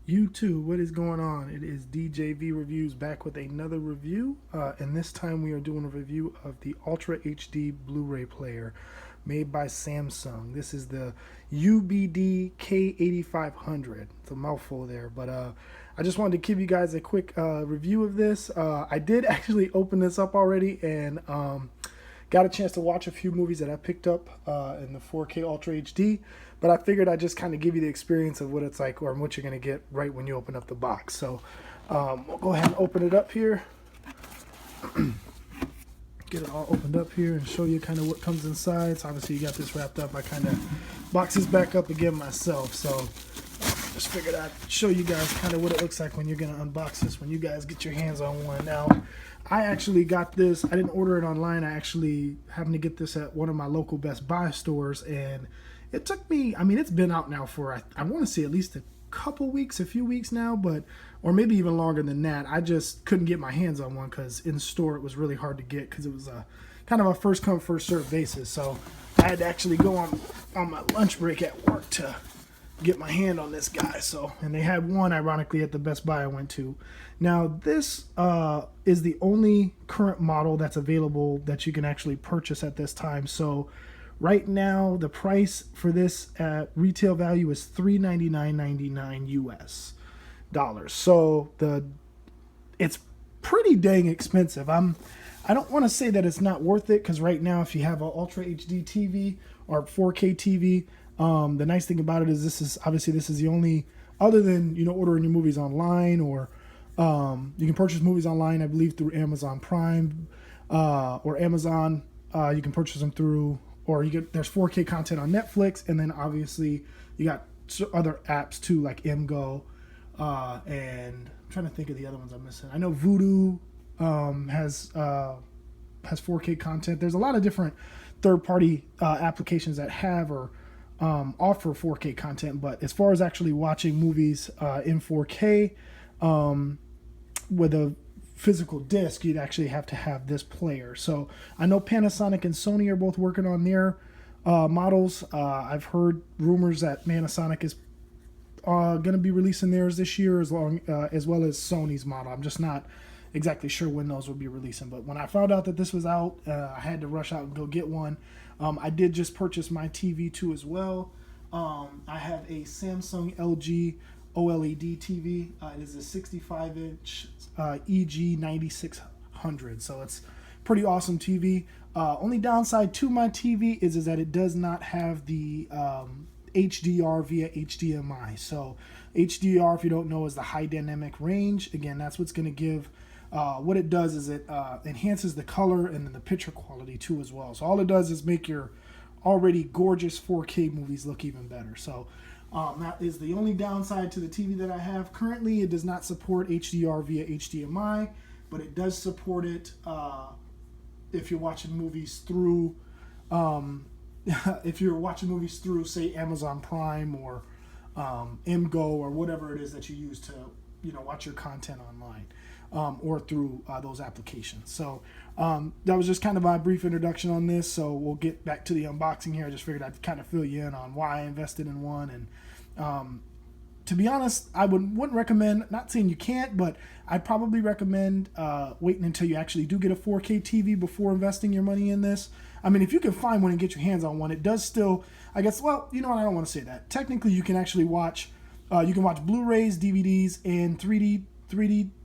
YouTube, what is going on? It is DJV Reviews back with another review, and this time we are doing a review of the Ultra HD Blu-ray player made by Samsung. This is the UHD-K8500. It's a mouthful there, but I just wanted to give you guys a quick review of this. I did actually open this up already and got a chance to watch a few movies that I picked up in the 4K Ultra HD, but I figured I'd just kind of give you the experience of what it's like or what you're going to get right when you open up the box. So we'll go ahead and open it up here. Get it all opened up here and show you kind of what comes inside. So obviously you got this wrapped up. I kind of box this back up again myself. So just figured I'd show you guys kind of what it looks like when you're going to unbox this, when you guys get your hands on one. Now, I actually got this, I didn't order it online. I actually happened to get this at one of my local Best Buy stores, and it took me, I mean, it's been out now for, I want to say at least a couple weeks, a few weeks now, but, or maybe even longer than that. I just couldn't get my hands on one because in store it was really hard to get because it was a kind of a first come, first served basis. So I had to actually go on my lunch break at work to get my hand on this guy. So, and they had one ironically at the Best Buy I went to. Now this is the only current model that's available that you can actually purchase at this time. So right now the price for this at retail value is $399.99 US dollars. So it's pretty dang expensive. I don't want to say that it's not worth it, because right now if you have an Ultra HD TV or 4K TV, the nice thing about it is this is the only, other than ordering your movies online, or you can purchase movies online, I believe, through Amazon Prime or Amazon. You can purchase them through, or there's 4K content on Netflix, and then obviously you got other apps too, like MGO, and I'm trying to think of the other ones I'm missing. I know Vudu has 4K content. There's a lot of different third-party applications that have or offer 4K content, but as far as actually watching movies in 4K with a physical disc, you'd actually have to have this player. So I know Panasonic and Sony are both working on their models. I've heard rumors that Panasonic is going to be releasing theirs this year, as well as Sony's model. I'm just not exactly sure when those will be releasing, but when I found out that this was out, I had to rush out and go get one. I did just purchase my TV too as well. I have a Samsung LG OLED TV. It is a 65-inch EG9600, so it's pretty awesome TV. Only downside to my TV is that it does not have the HDR via HDMI. So HDR, if you don't know, is the high dynamic range. Again, that's what's going to give, what it does is it enhances the color and then the picture quality too as well. So all it does is make your already gorgeous 4K movies look even better. So that is the only downside to the TV that I have. Currently, it does not support HDR via HDMI, but it does support it if you're watching movies through say Amazon Prime or MGO or whatever it is that you use to watch your content online, or through those applications. So that was just kind of my brief introduction on this. So we'll get back to the unboxing here. I just figured I'd kind of fill you in on why I invested in one. And to be honest, I wouldn't recommend, not saying you can't, but I'd probably recommend waiting until you actually do get a 4K TV before investing your money in this. I mean, if you can find one and get your hands on one, it does still, I guess, well, you know what, I don't want to say that. Technically, you can actually watch, you can watch Blu-rays, DVDs, and 3D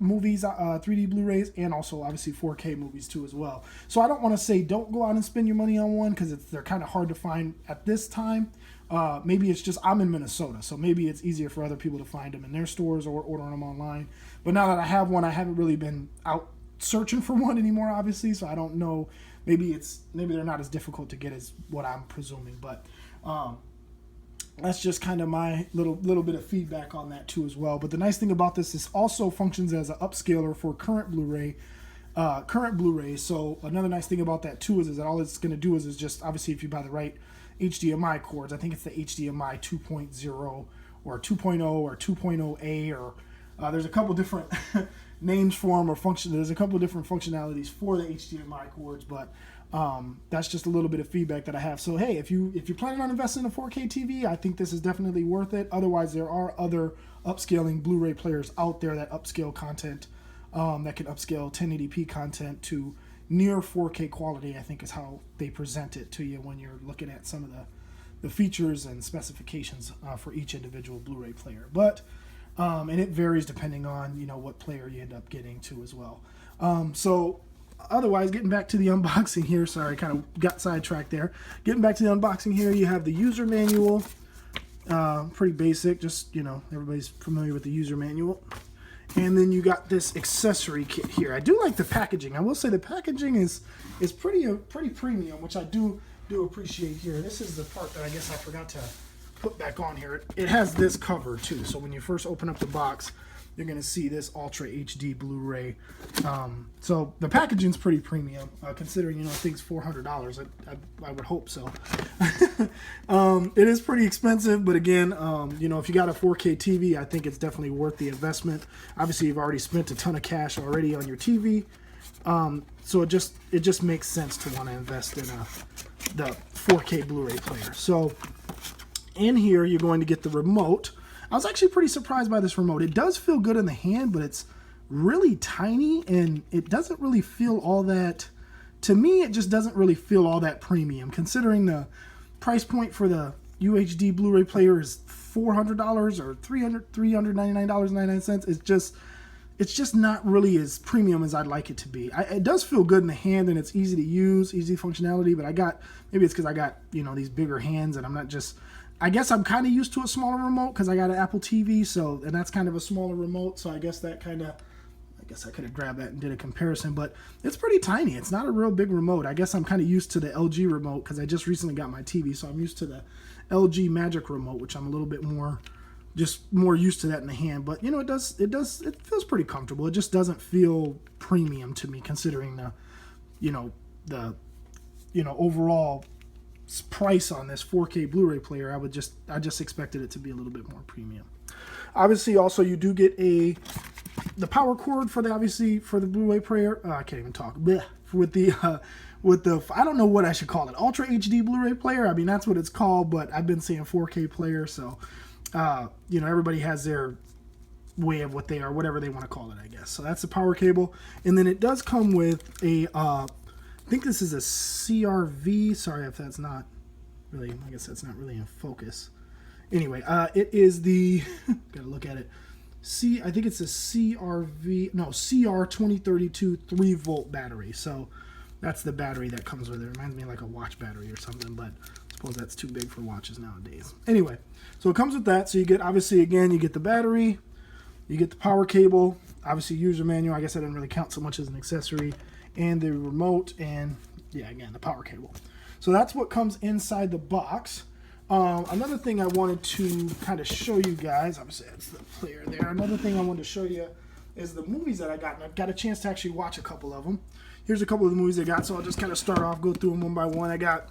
movies, 3D Blu-rays, and also obviously 4K movies too as well. So I don't want to say don't go out and spend your money on one, because they're kind of hard to find at this time. Maybe it's just I'm in Minnesota, so maybe it's easier for other people to find them in their stores or ordering them online. But now that I have one, I haven't really been out searching for one anymore, obviously, so I don't know. Maybe they're not as difficult to get as what I'm presuming, but that's just kind of my little bit of feedback on that too as well. But the nice thing about this is also functions as an upscaler for current Blu-ray. So another nice thing about that too is that all it's going to do is just, obviously, if you buy the right HDMI cords, I think it's the HDMI 2.0 or 2.0 or 2.0A, or there's a couple different names for them or function. There's a couple different functionalities for the HDMI cords, but That's just a little bit of feedback that I have. So hey, if you're planning on investing in a 4K TV, I think this is definitely worth it. Otherwise, there are other upscaling Blu-ray players out there that upscale content, that can upscale 1080p content to near 4K quality. I think is how they present it to you when you're looking at some of the features and specifications for each individual Blu-ray player. But and it varies depending on what player you end up getting to as well. So otherwise, getting back to the unboxing here, sorry, kind of got sidetracked there. Getting back to the unboxing here, you have the user manual. Pretty basic, just everybody's familiar with the user manual. And then you got this accessory kit here. I do like the packaging. I will say the packaging is pretty premium, which I do appreciate here. This is the part that I guess I forgot to put back on here. It has this cover too, so when you first open up the box, you're going to see this Ultra HD Blu-ray. So the packaging's pretty premium, considering I think it's $400. I would hope so. It is pretty expensive, but again, if you got a 4K TV, I think it's definitely worth the investment. Obviously, you've already spent a ton of cash already on your TV, so it just makes sense to want to invest in the 4K Blu-ray player. So in here, you're going to get the remote. I was actually pretty surprised by this remote. It does feel good in the hand, but it's really tiny, and it doesn't really feel all that, to me, it just doesn't really feel all that premium, considering the price point for the UHD Blu-ray player is $400 or $399.99. It's just not really as premium as I'd like it to be. It does feel good in the hand, and it's easy to use, easy functionality, but maybe it's because I got, these bigger hands, and I'm not just, I guess I'm kind of used to a smaller remote because I got an Apple TV, and that's kind of a smaller remote, so I guess I could have grabbed that and did a comparison, but it's pretty tiny. It's not a real big remote. I guess I'm kind of used to the LG remote because I just recently got my TV, so I'm used to the LG Magic remote, which I'm a little bit more used to that in the hand. But it feels pretty comfortable. It just doesn't feel premium to me, considering the overall price on this 4K Blu-ray player. I just expected it to be a little bit more premium. Obviously, also you do get the power cord for the Blu-ray player. I can't even talk. Blech. With the I don't know what I should call it, Ultra HD Blu-ray player. I mean, that's what it's called, but I've been saying 4K player, so everybody has their way of what they are, whatever they want to call it, I guess. So that's the power cable, and then it does come with a I think this is a CRV. Sorry if that's not really, I guess that's not really in focus. Anyway, it is the, gotta look at it. I think it's a CR2032 3-volt battery. So that's the battery that comes with it. It reminds me of like a watch battery or something, but I suppose that's too big for watches nowadays. Anyway, so it comes with that. So you get, obviously, again, you get the battery, you get the power cable, obviously user manual. I guess I didn't really count so much as an accessory. And the remote, and yeah, again, the power cable. So that's what comes inside the box. Another thing I wanted to kind of show you guys, obviously that's the player there. Another thing I wanted to show you is the movies that I got, and I've got a chance to actually watch a couple of them. Here's a couple of the movies I got, so I'll just kind of start off, go through them one by one. I got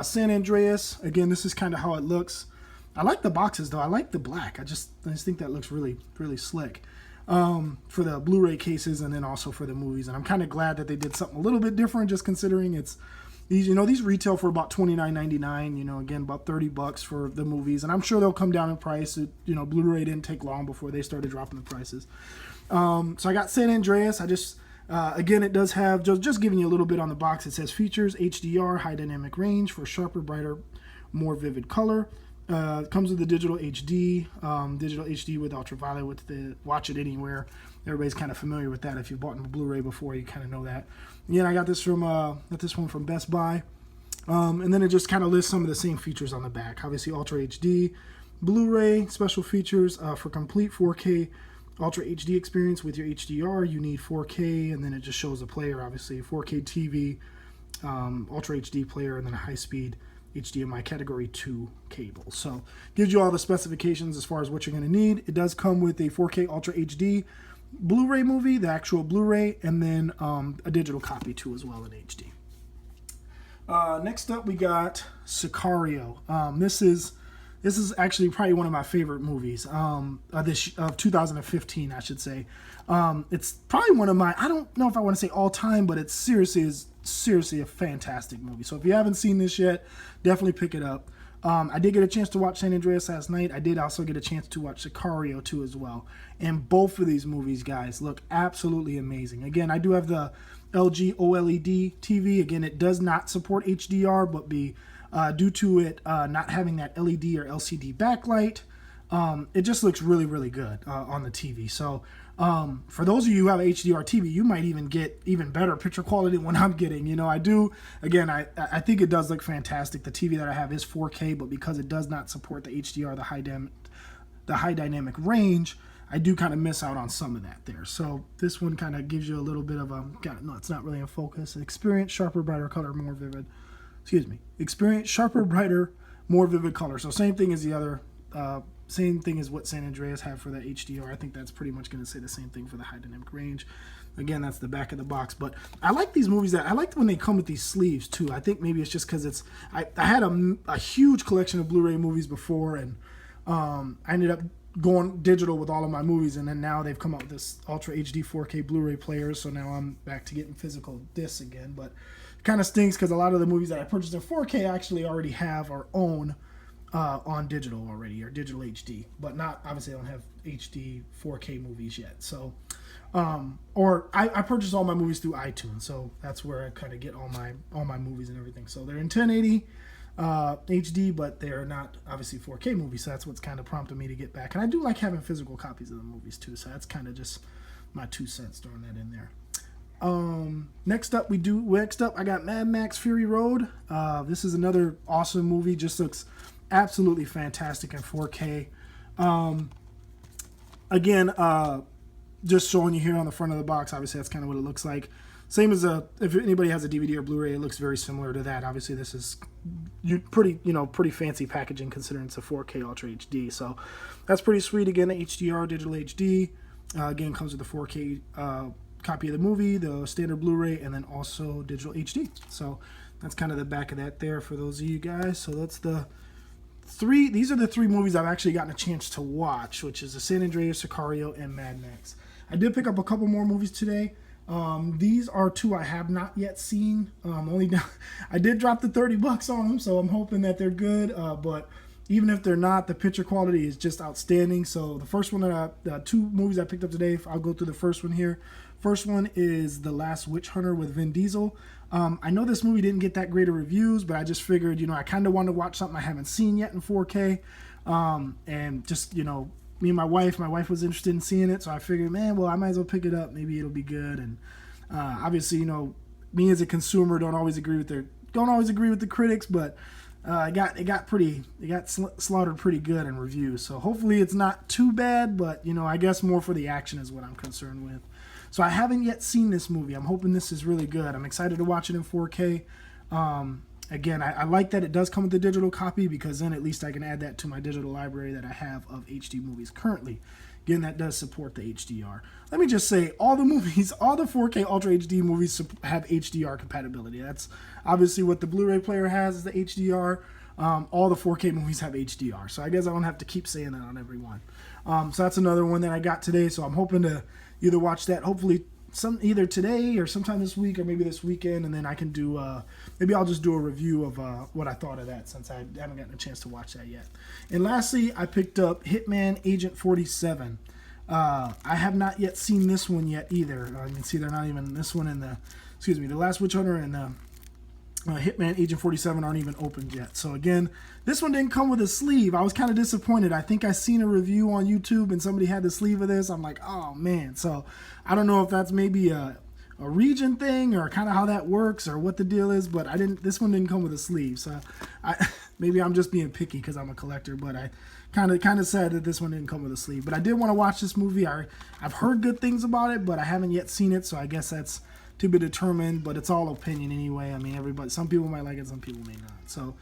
San Andreas. Again, this is kind of how it looks. I like the boxes, though. I like the black. I just think that looks really, really slick. For the Blu-ray cases, and then also for the movies, and I'm kind of glad that they did something a little bit different, just considering it's these these retail for about $29.99, again about $30 for the movies, and I'm sure they'll come down in price. Blu-ray didn't take long before they started dropping the prices. So I got San Andreas. Again, it does have, just giving you a little bit on the box, it says features HDR, high dynamic range for sharper, brighter, more vivid color. It comes with the digital HD with ultraviolet, with the watch it anywhere. Everybody's kind of familiar with that. If you've bought a Blu-ray before, you kind of know that. Yeah, I got this one from Best Buy, and then it just kind of lists some of the same features on the back. Obviously, Ultra HD Blu-ray special features for complete 4K Ultra HD experience with your HDR. You need 4K, and then it just shows the player. Obviously, 4K TV, Ultra HD player, and then a high-speed HDMI Category 2 cable. So gives you all the specifications as far as what you're going to need. It does come with a 4K Ultra HD Blu-ray movie, the actual Blu-ray, and then a digital copy too as well in HD. Next up we got Sicario. This is This is actually probably one of my favorite movies of 2015, I should say. It's probably one of my, I don't know if I want to say all time, but it's seriously a fantastic movie. So if you haven't seen this yet, definitely pick it up. I did get a chance to watch San Andreas last night. I did also get a chance to watch Sicario too as well. And both of these movies, guys, look absolutely amazing. Again, I do have the LG OLED TV. Again, it does not support HDR, but due to it not having that LED or LCD backlight, it just looks really, really good on the TV. So for those of you who have a HDR TV, you might even get even better picture quality than what I'm getting. You know, I do. Again, I think it does look fantastic. The TV that I have is 4K, but because it does not support the HDR, the high dynamic range, I do kind of miss out on some of that there. So this one kind of gives you a little bit of no, it's not really in focus. Experience sharper, brighter color, more vivid. Experience sharper, brighter, more vivid color. So same thing as the other. Same thing as what San Andreas had for the HDR. I think that's pretty much going to say the same thing for the high dynamic range. Again, that's the back of the box. But I like these movies I like when they come with these sleeves too. I think maybe it's just because I had a huge collection of Blu-ray movies before, and I ended up going digital with all of my movies, and then now they've come out with this Ultra HD 4K Blu-ray players. So now I'm back to getting physical discs again. But it kind of stinks because a lot of the movies that I purchased in 4K actually already have or own on digital already, or digital HD, but not, obviously I don't have HD 4K movies yet. So or I purchase all my movies through iTunes, so that's where I kind of get all my movies and everything. So they're in 1080 HD, but they're not obviously 4K movies, so that's what's kind of prompted me to get back. And I do like having physical copies of the movies too, so that's kind of just my 2 cents throwing that in there. Next up I got Mad Max Fury Road. This is another awesome movie, just looks absolutely fantastic in 4K. Again, just showing you here on the front of the box, obviously that's kind of what it looks like. Same as if anybody has a DVD or Blu-ray, it looks very similar to that. Obviously this is pretty fancy packaging considering it's a 4K Ultra HD. So that's pretty sweet. Again, HDR, digital HD. Again, comes with the 4K copy of the movie, the standard Blu-ray, and then also digital HD. So that's kind of the back of that there for those of you guys. So that's these are the 3 movies I've actually gotten a chance to watch, which is the San Andreas, Sicario, and Mad Max. I did pick up a couple more movies today. These are 2 I have not yet seen. I did drop the $30 on them, so I'm hoping that they're good. But even if they're not, the picture quality is just outstanding. So the first one the 2 movies I picked up today, I'll go through the first one here. First one is The Last Witch Hunter with Vin Diesel. I know this movie didn't get that great of reviews, but I just figured, I kind of wanted to watch something I haven't seen yet in 4K. And just, me and my wife was interested in seeing it, so I figured, I might as well pick it up. Maybe it'll be good. And obviously, me as a consumer don't always agree with the critics, but it got slaughtered pretty good in reviews. So hopefully it's not too bad, but I guess more for the action is what I'm concerned with. So I haven't yet seen this movie. I'm hoping this is really good. I'm excited to watch it in 4K. Again, I like that it does come with a digital copy, because then at least I can add that to my digital library that I have of HD movies currently. Again, that does support the HDR. Let me just say, all the 4K Ultra HD movies have HDR compatibility. That's obviously what the Blu-ray player has, is the HDR. All the 4K movies have HDR. So I guess I don't have to keep saying that on every one. So that's another one that I got today. So I'm hoping to either watch that, hopefully either today or sometime this week, or maybe this weekend, and then I can do maybe I'll just do a review of what I thought of that, since I haven't gotten a chance to watch that yet. And lastly, I picked up Hitman Agent 47. I have not yet seen this one yet either. You can see they're not even this one in the Last Witch Hunter and the Hitman Agent 47 aren't even opened yet. So again, this one didn't come with a sleeve. I was kind of disappointed. I think I seen a review on YouTube and somebody had the sleeve of this. I'm like, oh man. So I don't know if that's maybe a region thing or kind of how that works or what the deal is, but this one didn't come with a sleeve. So maybe I'm just being picky because I'm a collector, but I kind of sad that this one didn't come with a sleeve. But I did want to watch this movie. I've heard good things about it, but I haven't yet seen it, so I guess that's to be determined, but it's all opinion anyway. I mean, some people might like it, some people may not. So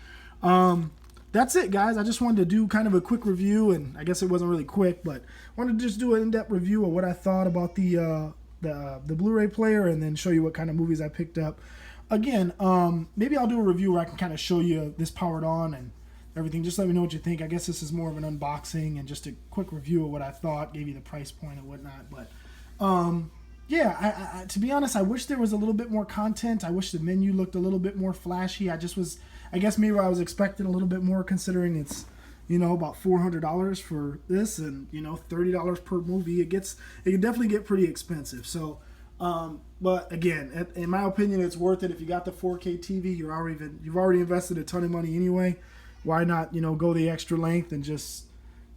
that's it, guys. I just wanted to do kind of a quick review, and I guess it wasn't really quick, but I wanted to just do an in-depth review of what I thought about the Blu-ray player, and then show you what kind of movies I picked up. Again, maybe I'll do a review where I can kind of show you this powered on and everything. Just let me know what you think. I guess this is more of an unboxing and just a quick review of what I thought, gave you the price point and whatnot. But yeah, to be honest, I wish there was a little bit more content. I wish the menu looked a little bit more flashy. I guess maybe I was expecting a little bit more, considering it's, you know, about $400 for this, and, you know, $30 per movie. It can definitely get pretty expensive. So, but again, in my opinion, it's worth it. If you got the 4K TV, you've already invested a ton of money anyway. Why not, you know, go the extra length and just,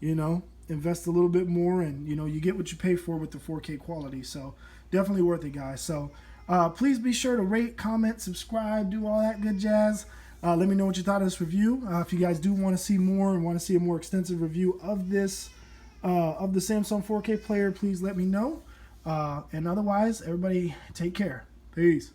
you know, invest a little bit more, and, you know, you get what you pay for with the 4K quality. So definitely worth it, guys. So please be sure to rate, comment, subscribe, do all that good jazz. Let me know what you thought of this review. If you guys do want to see more and want to see a more extensive review of this, of the Samsung 4K player, please let me know. And otherwise, everybody take care. Peace.